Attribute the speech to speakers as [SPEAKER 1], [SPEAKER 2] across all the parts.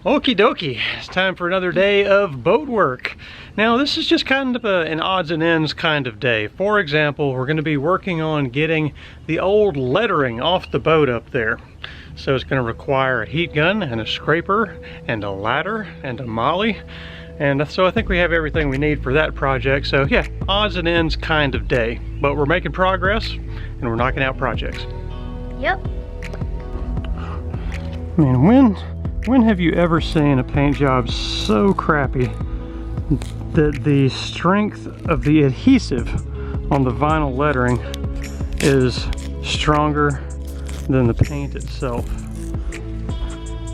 [SPEAKER 1] Okie dokie, it's time for another day of boat work. Now this is just kind of an odds and ends kind of day. For example, we're going to be working on getting the old lettering off the boat up there. So it's going to require a heat gun and a scraper and a ladder and a molly. And so I think we have everything we need for that project. So yeah, odds and ends kind of day. But we're making progress and we're knocking out projects.
[SPEAKER 2] Yep.
[SPEAKER 1] I mean, when have you ever seen a paint job so crappy that the strength of the adhesive on the vinyl lettering is stronger than the paint itself?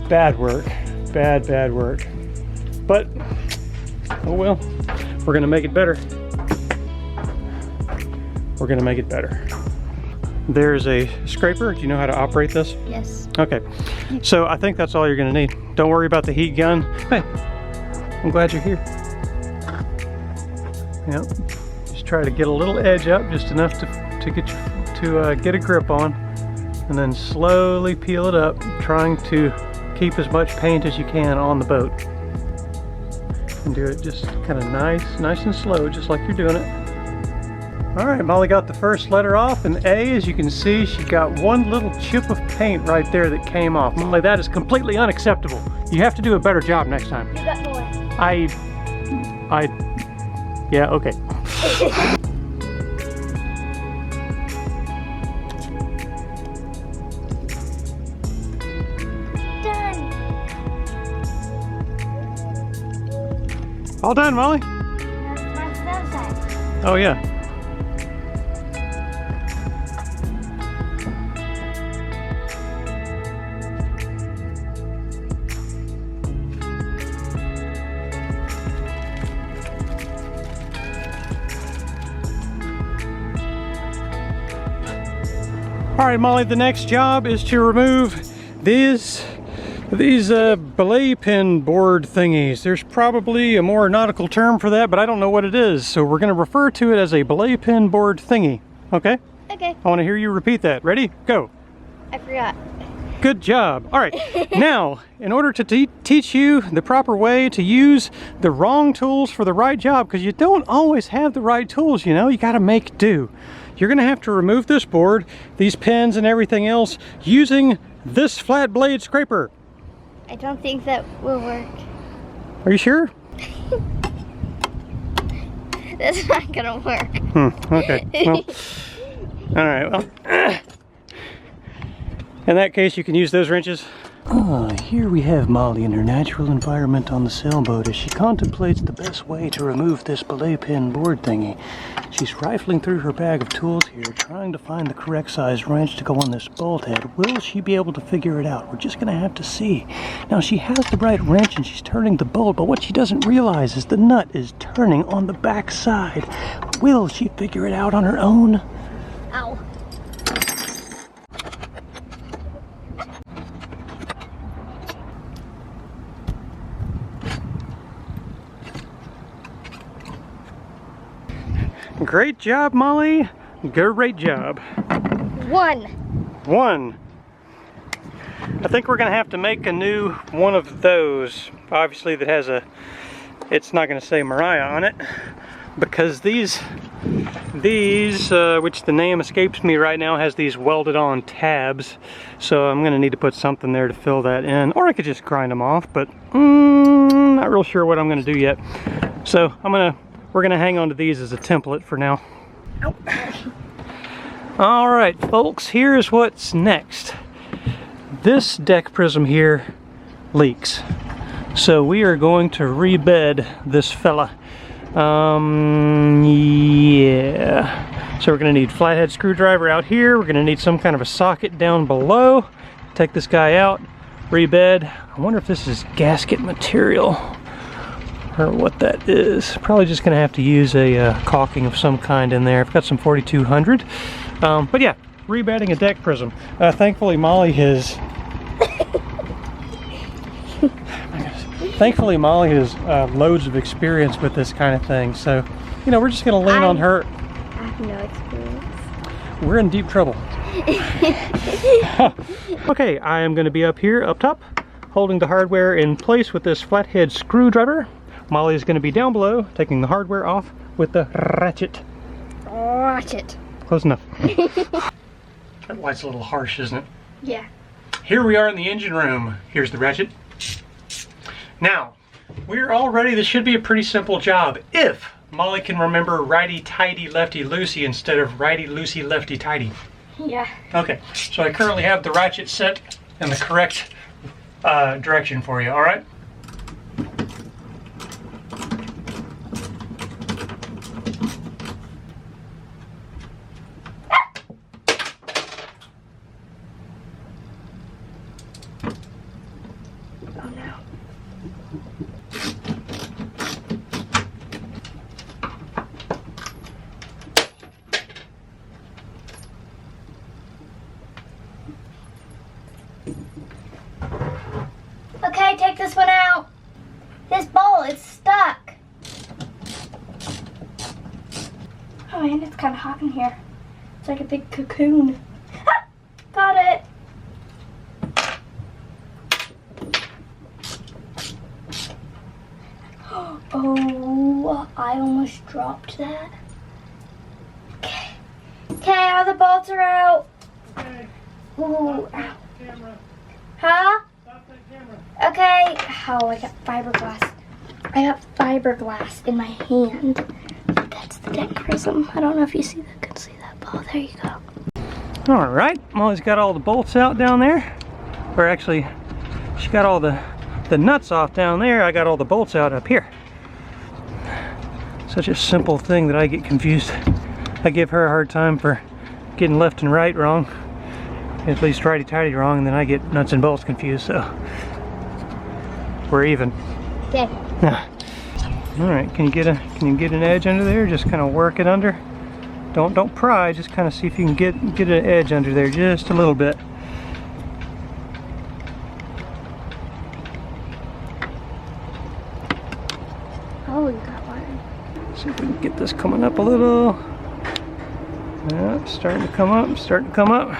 [SPEAKER 1] Bad work, bad work. But, oh well, we're gonna make it better. We're gonna make it better. There's a scraper. Do you know how to operate this?
[SPEAKER 2] Yes.
[SPEAKER 1] Okay, so I think that's all you're gonna need. Don't worry about the heat gun. Hey, I'm glad you're here. Yep. Just try to get a little edge up, just enough to get a grip on, and then slowly peel it up, trying to keep as much paint as you can on the boat. And do it just kind of nice and slow, just like you're doing it. All right, Molly got the first letter off, and A, as you can see, she got one little chip of paint right there that came off. Molly, that is completely unacceptable. You have to do a better job next time.
[SPEAKER 2] You got more.
[SPEAKER 1] Yeah, okay.
[SPEAKER 2] Done.
[SPEAKER 1] All done, Molly?
[SPEAKER 2] Now it's time for the other side.
[SPEAKER 1] Oh, yeah. All right, Molly, the next job is to remove these belay pin board thingies. There's probably a more nautical term for that, but I don't know what it is. So we're gonna refer to it as a belay pin board thingy, okay?
[SPEAKER 2] Okay.
[SPEAKER 1] I wanna hear you repeat that. Ready? Go.
[SPEAKER 2] I forgot.
[SPEAKER 1] Good job. All right, now, in order to teach you the proper way to use the wrong tools for the right job, because you don't always have the right tools, you know, you gotta make do. You're gonna have to remove this board, these pins and everything else, using this flat blade scraper.
[SPEAKER 2] I don't think that will work.
[SPEAKER 1] Are you sure?
[SPEAKER 2] That's not gonna work.
[SPEAKER 1] Okay. Well, all right. Well, in that case, you can use those wrenches. Here we have Molly in her natural environment on the sailboat as she contemplates the best way to remove this belay pin board thingy. She's rifling through her bag of tools here, trying to find the correct size wrench to go on this bolt head. Will she be able to figure it out? We're just gonna have to see. Now, she has the right wrench and she's turning the bolt, but what she doesn't realize is the nut is turning on the back side. Will she figure it out on her own?
[SPEAKER 2] Ow.
[SPEAKER 1] Great job, Molly. Great job. One. I think we're gonna have to make a new one of those. Obviously that has it's not gonna say Mariah on it, because these, which the name escapes me right now, has these welded on tabs. So I'm gonna need to put something there to fill that in, or I could just grind them off, but not real sure what I'm gonna do yet. So we're gonna hang on to these as a template for now.
[SPEAKER 2] Oh.
[SPEAKER 1] All right, folks, here's what's next. This deck prism here leaks. So we are going to rebed this fella. Yeah. So we're gonna need flathead screwdriver out here. We're gonna need some kind of a socket down below. Take this guy out, rebed. I wonder if this is gasket material or what that is. Probably just gonna have to use a caulking of some kind in there. I've got some 4200. But yeah, rebedding a deck prism. Thankfully Molly has loads of experience with this kind of thing. So, you know, we're just gonna lean on her.
[SPEAKER 2] I have no experience.
[SPEAKER 1] we're in deep trouble. Okay, I am going to be up here, up top, holding the hardware in place with this flathead screwdriver. Molly is going to be down below, taking the hardware off with the ratchet.
[SPEAKER 2] Ratchet.
[SPEAKER 1] Close enough. That light's a little harsh, isn't it?
[SPEAKER 2] Yeah.
[SPEAKER 1] Here we are in the engine room. Here's the ratchet. Now, we're all ready. This should be a pretty simple job if Molly can remember righty-tighty, lefty-loosey instead of righty-loosey, lefty-tighty.
[SPEAKER 2] Yeah.
[SPEAKER 1] Okay, so I currently have the ratchet set in the correct direction for you, all right?
[SPEAKER 2] Oh no. Okay, take this one out. This ball is stuck. Oh man, it's kind of hot in here. It's like a big cocoon. Ah, got it. Oh, I almost dropped that. Okay. Okay, all the bolts are out. Ooh.
[SPEAKER 1] Camera.
[SPEAKER 2] Huh?
[SPEAKER 1] Stop that camera.
[SPEAKER 2] Okay. Oh, I got fiberglass. I got fiberglass in my hand. That's the deck prism. I don't know if you see that. Can see that ball. There you go.
[SPEAKER 1] All right, Molly's got all the bolts out down there. Or actually, she got all the nuts off down there. I got all the bolts out up here. Such a simple thing that I get confused. I give her a hard time for getting left and right wrong. At least righty-tighty wrong, and then I get nuts and bolts confused, so we're even.
[SPEAKER 2] Okay.
[SPEAKER 1] All right, can you get an edge under there? Just kind of work it under. Don't pry, just kind of see if you can get an edge under there just a little bit.
[SPEAKER 2] Oh, you got one.
[SPEAKER 1] See if we can get this coming up a little. Yeah, it's starting to come up, starting to come up.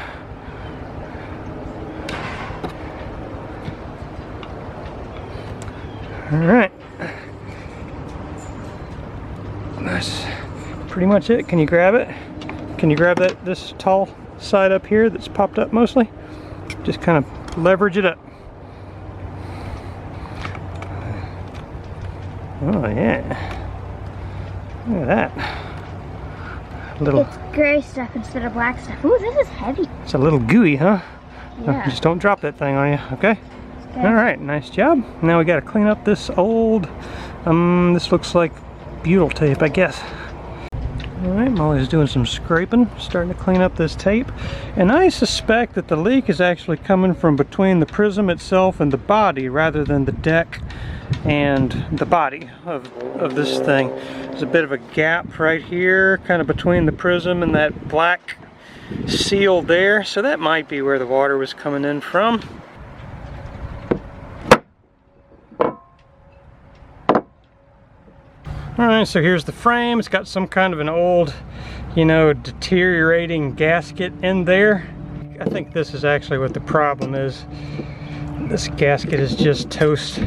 [SPEAKER 1] All right. That's pretty much it. Can you grab it? Can you grab this tall side up here that's popped up mostly? Just kind of leverage it up. Oh yeah. Look at that.
[SPEAKER 2] It's gray stuff instead of black stuff. Ooh, this is heavy.
[SPEAKER 1] It's a little gooey, huh?
[SPEAKER 2] Yeah.
[SPEAKER 1] Just don't drop that thing on you, okay?
[SPEAKER 2] Okay.
[SPEAKER 1] All right, nice job. Now we got to clean up this old, this looks like butyl tape, I guess. All right, Molly's doing some scraping, starting to clean up this tape. And I suspect that the leak is actually coming from between the prism itself and the body rather than the deck and the body of this thing. There's a bit of a gap right here, kind of between the prism and that black seal there. So that might be where the water was coming in from. Alright, so here's the frame. It's got some kind of an old, you know, deteriorating gasket in there. I think this is actually what the problem is. This gasket is just toast.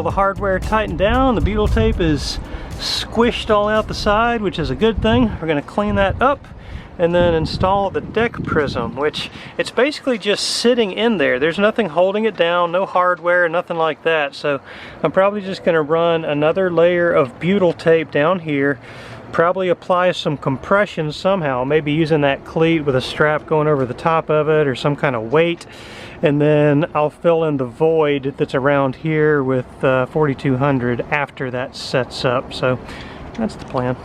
[SPEAKER 1] all the hardware tightened down. The butyl tape is squished all out the side, which is a good thing. We're going to clean that up and then install the deck prism, which it's basically just sitting in there. There's nothing holding it down, no hardware, nothing like that. So I'm probably just going to run another layer of butyl tape down here, probably apply some compression somehow, maybe using that cleat with a strap going over the top of it or some kind of weight, and then I'll fill in the void that's around here with 4200 after that sets up. So that's the plan.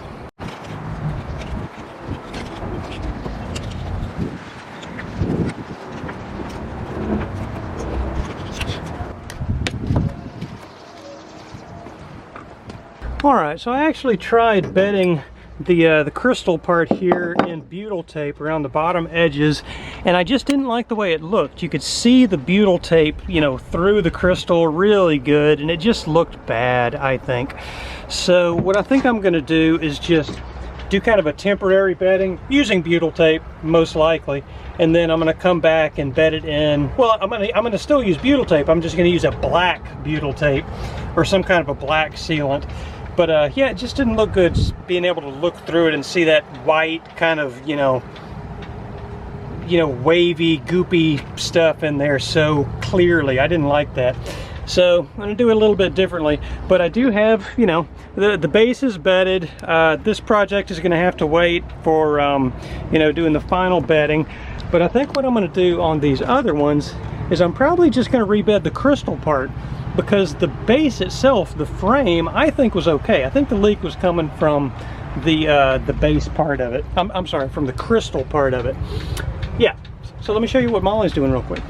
[SPEAKER 1] Alright, so I actually tried bedding the crystal part here in butyl tape around the bottom edges, and I just didn't like the way it looked. You could see the butyl tape, you know, through the crystal really good, and it just looked bad, I think. So what I think I'm going to do is just do kind of a temporary bedding using butyl tape, most likely, and then I'm going to come back and bed it in. Well, I'm going to still use butyl tape. I'm just going to use a black butyl tape or some kind of a black sealant. But yeah, it just didn't look good being able to look through it and see that white kind of, you know, wavy, goopy stuff in there so clearly. I didn't like that. So I'm going to do it a little bit differently. But I do have, you know, the base is bedded. This project is going to have to wait for, you know, doing the final bedding. But I think what I'm going to do on these other ones is I'm probably just going to rebed the crystal part, because the base itself, the frame, I think was okay. I think the leak was coming from the base part of it. I'm sorry, from the crystal part of it. Yeah, so let me show you what Molly's doing real quick.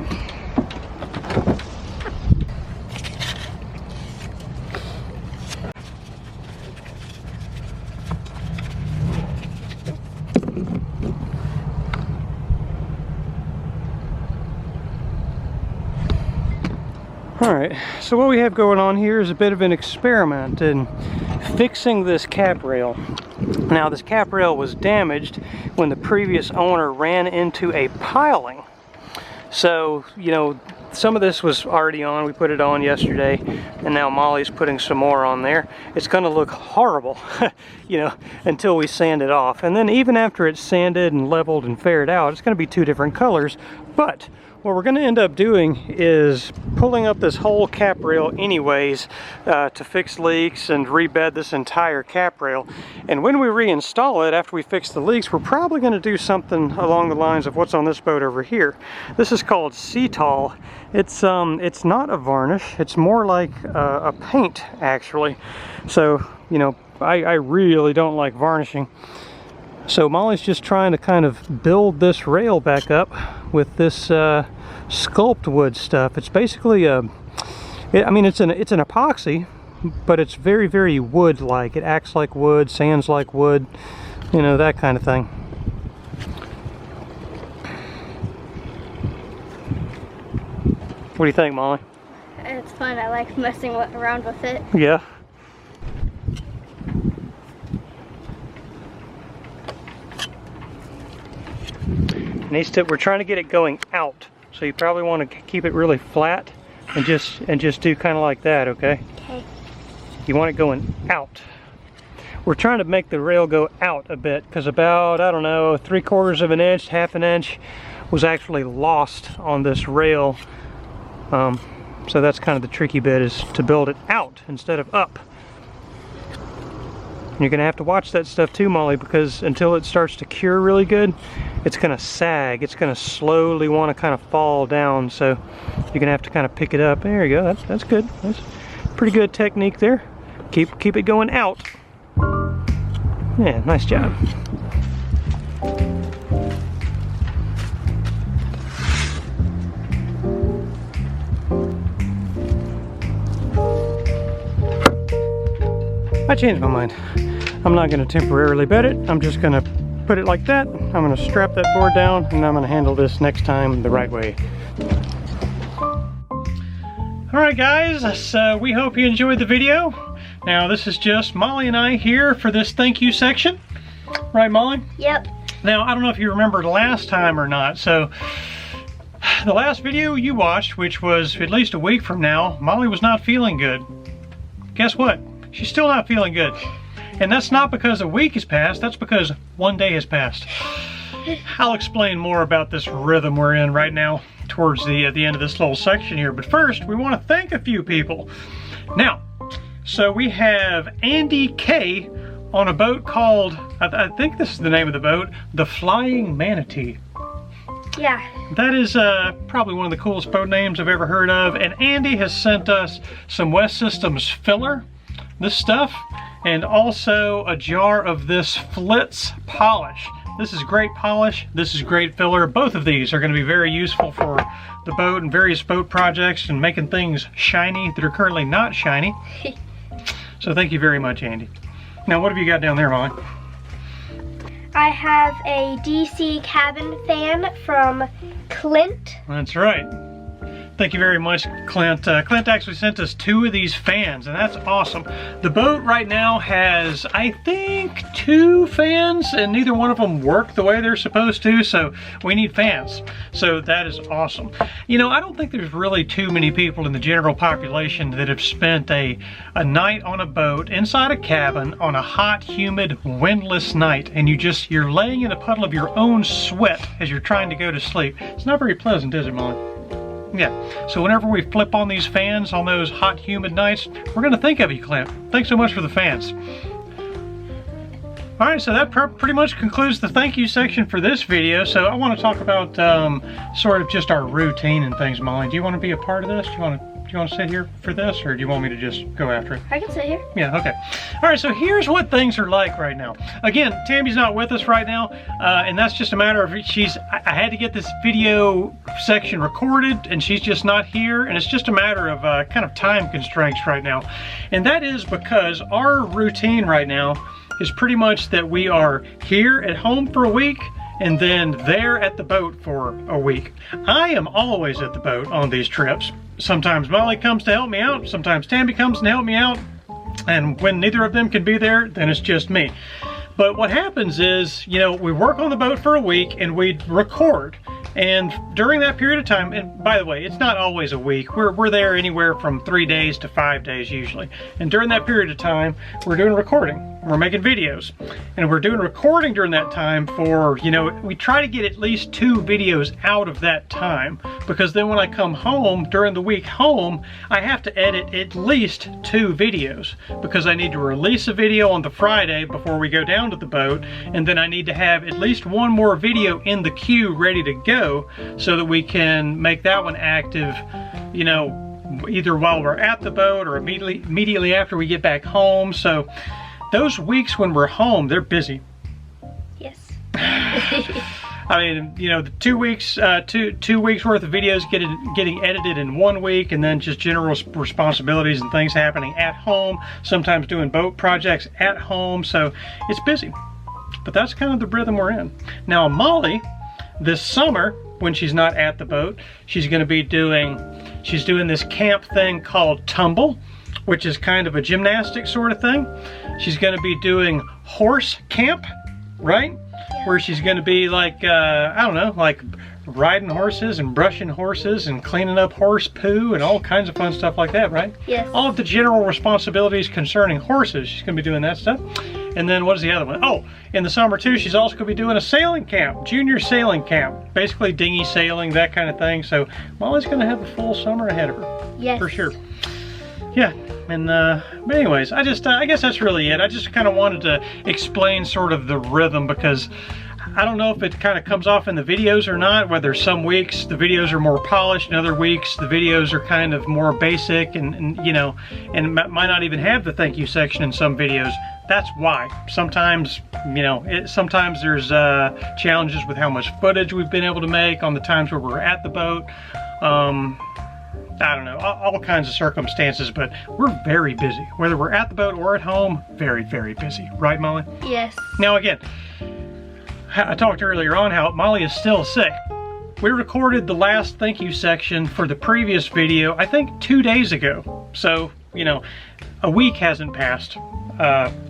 [SPEAKER 1] Alright, so what we have going on here is a bit of an experiment in fixing this cap rail. Now, this cap rail was damaged when the previous owner ran into a piling. So, you know, some of this was already on. We put it on yesterday, and now Molly's putting some more on there. It's going to look horrible, you know, until we sand it off. And then even after it's sanded and leveled and faired out, it's going to be two different colors. But what we're going to end up doing is pulling up this whole cap rail anyways to fix leaks and rebed this entire cap rail. And when we reinstall it after we fix the leaks, we're probably going to do something along the lines of what's on this boat over here. This is called Cetal. It's not a varnish. It's more like a paint, actually. So, you know, I really don't like varnishing. So Molly's just trying to kind of build this rail back up with this sculpt wood stuff. It's basically I mean, it's an epoxy, but it's very, very wood-like. It acts like wood, sands like wood, you know, that kind of thing. What do you think, Molly?
[SPEAKER 2] It's fun. I like messing around with it.
[SPEAKER 1] Yeah. We're trying to get it going out, so you probably want to keep it really flat and just do kind of like that, okay? Okay. You want it going out. We're trying to make the rail go out a bit, because about, I don't know, 3/4 of an inch, half an inch was actually lost on this rail. So that's kind of the tricky bit, is to build it out instead of up. You're going to have to watch that stuff too, Molly, because until it starts to cure really good, it's going to sag. It's going to slowly want to kind of fall down, so you're going to have to kind of pick it up. There you go. That's good. That's pretty good technique there. Keep it going out. Yeah, nice job. I changed my mind. I'm not going to temporarily bed it. I'm just going to put it like that. I'm going to strap that board down, and I'm going to handle this next time the right way. Alright guys, so we hope you enjoyed the video. Now this is just Molly and I here for this thank you section. Right, Molly?
[SPEAKER 2] Yep.
[SPEAKER 1] Now, I don't know if you remember last time or not, so the last video you watched, which was at least a week from now, Molly was not feeling good. guess what? She's still not feeling good. And that's not because a week has passed, that's because one day has passed. I'll explain more about this rhythm we're in right now towards the end of this little section here. But first, we want to thank a few people. Now, so we have Andy K on a boat called, I think this is the name of the boat, the Flying Manatee.
[SPEAKER 2] Yeah.
[SPEAKER 1] That is probably one of the coolest boat names I've ever heard of. And Andy has sent us some West Systems filler, this stuff, and also a jar of this Flitz polish. This is great polish, this is great filler. Both of these are going to be very useful for the boat and various boat projects and making things shiny that are currently not shiny. So thank you very much, Andy. Now, what have you got down there, Molly?
[SPEAKER 2] I have a DC cabin fan from Clint.
[SPEAKER 1] That's right. Thank you very much, Clint. Clint actually sent us 2 of these fans, and that's awesome. The boat right now has, I think, 2 fans, and neither one of them work the way they're supposed to, so we need fans. So that is awesome. You know, I don't think there's really too many people in the general population that have spent a night on a boat, inside a cabin, on a hot, humid, windless night, and you're laying in a puddle of your own sweat as you're trying to go to sleep. It's not very pleasant, is it, Molly? Yeah, so whenever we flip on these fans on those hot, humid nights, we're going to think of you, Clint. Thanks so much for the fans. All right, so that pretty much concludes the thank you section for this video. So I want to talk about sort of just our routine and things, Molly. Do you want to be a part of this? Do you want to sit here for this, or do you want me to just go after it?
[SPEAKER 2] I can sit here.
[SPEAKER 1] Yeah, okay. All right, so here's what things are like right now. Again, Tambi's not with us right now, and that's just a matter of I had to get this video section recorded, and she's just not here, and it's just a matter of kind of time constraints right now. And that is because our routine right now is pretty much that we are here at home for a week, and then there at the boat for a week. I am always at the boat on these trips. Sometimes Molly comes to help me out, sometimes Tambi comes to help me out, and when neither of them can be there, then it's just me. But what happens is, you know, we work on the boat for a week and we record. And during that period of time, and by the way, it's not always a week. We're there anywhere from 3 days to 5 days usually. And during that period of time, we're doing recording. We're making videos. And we're doing recording during that time for, you know, we try to get at least 2 videos out of that time. Because then when I come home, during the week home, I have to edit at least 2 videos. Because I need to release a video on the Friday before we go down to the boat. And then I need to have at least 1 more video in the queue ready to go, so that we can make that one active, you know, either while we're at the boat or immediately after we get back home. So those weeks when we're home, they're busy.
[SPEAKER 2] Yes.
[SPEAKER 1] I mean, you know, the 2 weeks, two weeks worth of videos getting edited in 1 week, and then just general responsibilities and things happening at home, sometimes doing boat projects at home, so it's busy. But that's kind of the rhythm we're in. Now, Molly, this summer, when she's not at the boat, she's doing this camp thing called Tumble, which is kind of a gymnastic sort of thing. She's going to be doing horse camp, right? Yeah. Where she's going to be like, I don't know, like riding horses and brushing horses and cleaning up horse poo and all kinds of fun stuff like that, right?
[SPEAKER 2] Yes.
[SPEAKER 1] All of the general responsibilities concerning horses, she's going to be doing that stuff. And then what is the other one? Oh, in the summer too, she's also going to be doing a sailing camp, junior sailing camp. Basically dinghy sailing, that kind of thing. So Molly's going to have a full summer ahead of her.
[SPEAKER 2] Yes.
[SPEAKER 1] For sure. Yeah, and but anyways, I guess that's really it. I just kind of wanted to explain sort of the rhythm, because I don't know if it kind of comes off in the videos or not, whether some weeks the videos are more polished and other weeks the videos are kind of more basic and you know, and might not even have the thank you section in some videos. That's why. Sometimes, you know, sometimes there's challenges with how much footage we've been able to make on the times where we're at the boat. I don't know, all kinds of circumstances, but we're very busy. Whether we're at the boat or at home, very, very busy. Right, Molly?
[SPEAKER 2] Yes.
[SPEAKER 1] Now again, I talked earlier on how Molly is still sick. We recorded the last thank you section for the previous video, I think 2 days ago. So, you know, a week hasn't passed.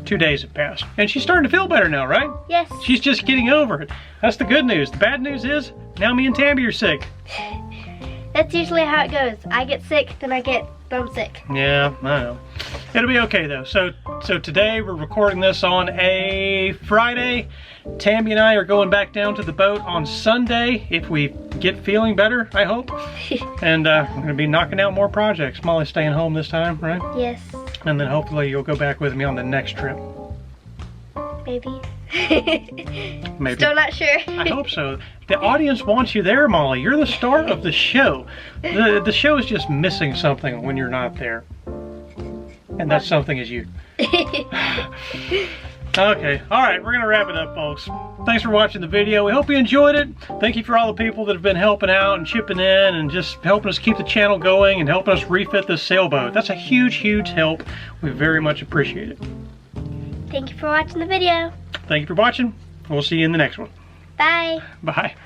[SPEAKER 1] 2 days have passed. And she's starting to feel better now, right?
[SPEAKER 2] Yes.
[SPEAKER 1] She's just getting over it. That's the good news. The bad news is, now me and Tambi are sick.
[SPEAKER 2] That's usually how it goes. I get sick, then I get bum sick.
[SPEAKER 1] Yeah, I know. It'll be okay though. So today we're recording this on a Friday. Tambi and I are going back down to the boat on Sunday if we get feeling better, I hope. And we're gonna be knocking out more projects. Molly's staying home this time, right?
[SPEAKER 2] Yes.
[SPEAKER 1] And then hopefully you'll go back with me on the next trip.
[SPEAKER 2] Maybe.
[SPEAKER 1] Maybe.
[SPEAKER 2] Still not sure.
[SPEAKER 1] I hope so. The audience wants you there, Molly. You're the star of the show. The show is just missing something when you're not there. And that something is you. Okay, alright, we're gonna wrap it up, folks. Thanks for watching the video. We hope you enjoyed it. Thank you for all the people that have been helping out and chipping in and just helping us keep the channel going and helping us refit this sailboat. That's a huge, huge help. We very much appreciate it.
[SPEAKER 2] Thank you for watching the video.
[SPEAKER 1] Thank you for watching. We'll see you in the next one.
[SPEAKER 2] Bye.
[SPEAKER 1] Bye.